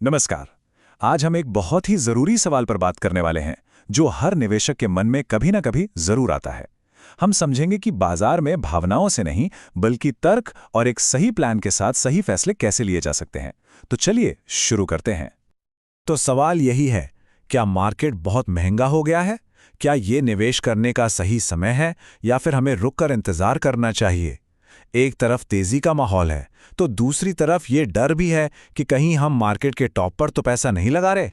नमस्कार। आज हम एक बहुत ही जरूरी सवाल पर बात करने वाले हैं जो हर निवेशक के मन में कभी ना कभी जरूर आता है। हम समझेंगे कि बाजार में भावनाओं से नहीं बल्कि तर्क और एक सही प्लान के साथ सही फैसले कैसे लिए जा सकते हैं। तो चलिए शुरू करते हैं। तो सवाल यही है, क्या मार्केट बहुत महंगा हो गया है? क्या ये निवेश करने का सही समय है या फिर हमें रुककर इंतजार करना चाहिए? एक तरफ तेजी का माहौल है, तो दूसरी तरफ ये डर भी है कि कहीं हम मार्केट के टॉप पर तो पैसा नहीं लगा रहे।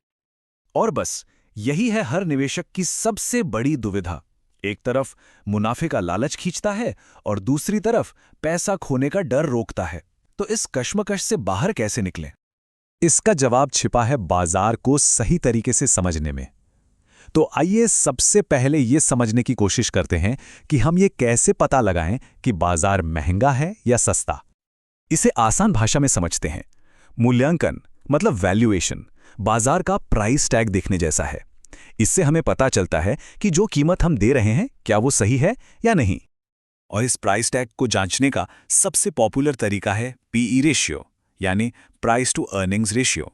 और बस यही है हर निवेशक की सबसे बड़ी दुविधा। एक तरफ मुनाफे का लालच खींचता है और दूसरी तरफ पैसा खोने का डर रोकता है। तो इस कश्मकश से बाहर कैसे निकलें? इसका जवाब छिपा है बाजार को सही तरीके से समझने में। तो आइए सबसे पहले ये समझने की कोशिश करते हैं कि हम ये कैसे पता लगाएं कि बाजार महंगा है या सस्ता। इसे आसान भाषा में समझते हैं। मूल्यांकन मतलब वैल्यूएशन बाजार का प्राइस टैग देखने जैसा है। इससे हमें पता चलता है कि जो कीमत हम दे रहे हैं क्या वो सही है या नहीं। और इस प्राइस टैग को जांचने का सबसे पॉपुलर तरीका है पीई रेशियो, यानी प्राइस टू अर्निंग्स रेशियो।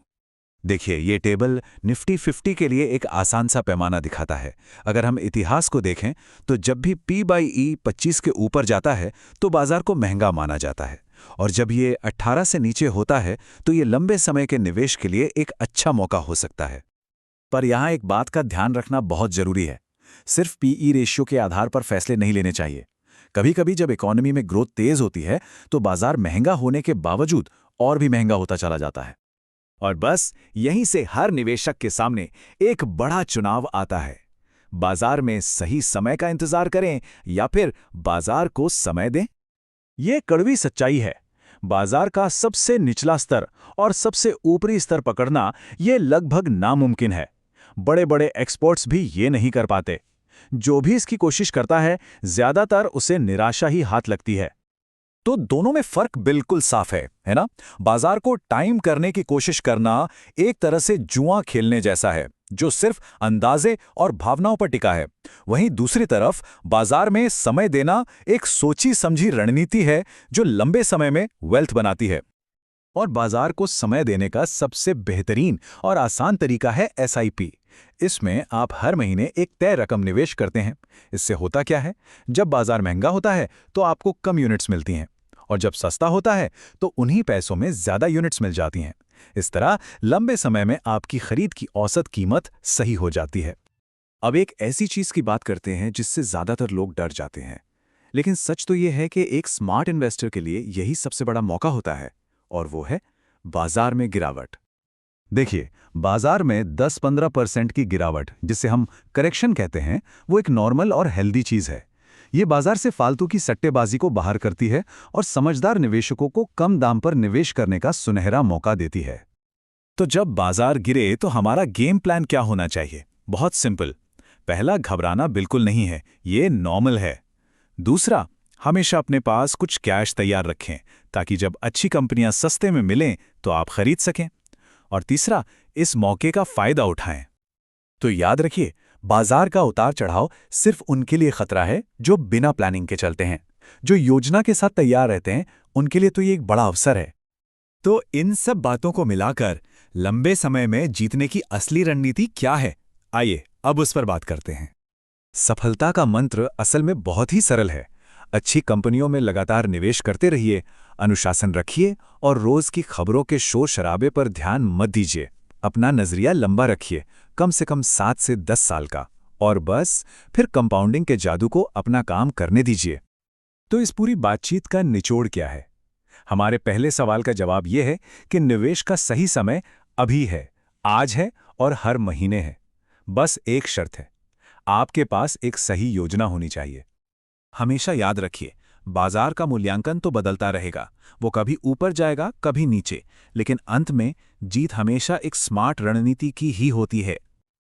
देखिए, ये टेबल निफ्टी 50 के लिए एक आसान सा पैमाना दिखाता है। अगर हम इतिहास को देखें तो जब भी P/E 25 के ऊपर जाता है तो बाजार को महंगा माना जाता है, और जब ये 18 से नीचे होता है तो ये लंबे समय के निवेश के लिए एक अच्छा मौका हो सकता है। पर यहाँ एक बात का ध्यान रखना बहुत जरूरी है। सिर्फ पीई रेशियो के आधार पर फैसले नहीं लेने चाहिए। कभी कभी जब इकोनॉमी में ग्रोथ तेज होती है तो बाजार महंगा होने के बावजूद और भी महंगा होता चला जाता है। और बस यहीं से हर निवेशक के सामने एक बड़ा चुनाव आता है। बाजार में सही समय का इंतजार करें या फिर बाजार को समय दें। ये कड़वी सच्चाई है। बाजार का सबसे निचला स्तर और सबसे ऊपरी स्तर पकड़ना ये लगभग नामुमकिन है। बड़े बड़े एक्सपर्ट्स भी ये नहीं कर पाते। जो भी इसकी कोशिश करता है ज्यादातर उसे निराशा ही हाथ लगती है। तो दोनों में फर्क बिल्कुल साफ है ना? बाजार को टाइम करने की कोशिश करना एक तरह से जुआ खेलने जैसा है जो सिर्फ अंदाजे और भावनाओं पर टिका है। वहीं दूसरी तरफ बाजार में समय देना एक सोची समझी रणनीति है जो लंबे समय में वेल्थ बनाती है। और बाजार को समय देने का सबसे बेहतरीन और आसान तरीका है एसआईपी। इसमें आप हर महीने एक तय रकम निवेश करते हैं। इससे होता क्या है, जब बाजार महंगा होता है तो आपको कम यूनिट्स मिलती हैं, और जब सस्ता होता है तो उन्हीं पैसों में ज्यादा यूनिट्स मिल जाती हैं। इस तरह लंबे समय में आपकी खरीद की औसत कीमत सही हो जाती है। अब एक ऐसी चीज की बात करते हैं जिससे ज्यादातर लोग डर जाते हैं, लेकिन सच तो यह है कि एक स्मार्ट इन्वेस्टर के लिए यही सबसे बड़ा मौका होता है, और वो है बाजार में गिरावट। देखिए, बाजार में 10-15% की गिरावट, जिसे हम करेक्शन कहते हैं, वो एक नॉर्मल और हेल्दी चीज है। ये बाजार से फालतू की सट्टेबाजी को बाहर करती है और समझदार निवेशकों को कम दाम पर निवेश करने का सुनहरा मौका देती है। तो जब बाजार गिरे तो हमारा गेम प्लान क्या होना चाहिए? बहुत सिंपल। पहला, घबराना बिल्कुल नहीं है, ये नॉर्मल है। दूसरा, हमेशा अपने पास कुछ कैश तैयार रखें ताकि जब अच्छी कंपनियां सस्ते में मिलें तो आप खरीद सकें। और तीसरा, इस मौके का फायदा उठाएं। तो याद रखिए, बाजार का उतार चढ़ाव सिर्फ उनके लिए खतरा है जो बिना प्लानिंग के चलते हैं। जो योजना के साथ तैयार रहते हैं उनके लिए तो ये एक बड़ा अवसर है। तो इन सब बातों को मिलाकर लंबे समय में जीतने की असली रणनीति क्या है? आइए अब उस पर बात करते हैं। सफलता का मंत्र असल में बहुत ही सरल है। अच्छी कंपनियों में लगातार निवेश करते रहिए, अनुशासन रखिए और रोज की खबरों के शोर शराबे पर ध्यान मत दीजिए। अपना नजरिया लंबा रखिए, कम से कम 7 से 10 साल का, और बस फिर कंपाउंडिंग के जादू को अपना काम करने दीजिए। तो इस पूरी बातचीत का निचोड़ क्या है? हमारे पहले सवाल का जवाब यह है कि निवेश का सही समय अभी है, आज है और हर महीने है। बस एक शर्त है, आपके पास एक सही योजना होनी चाहिए। हमेशा याद रखिए, बाजार का मूल्यांकन तो बदलता रहेगा, वो कभी ऊपर जाएगा कभी नीचे, लेकिन अंत में जीत हमेशा एक स्मार्ट रणनीति की ही होती है।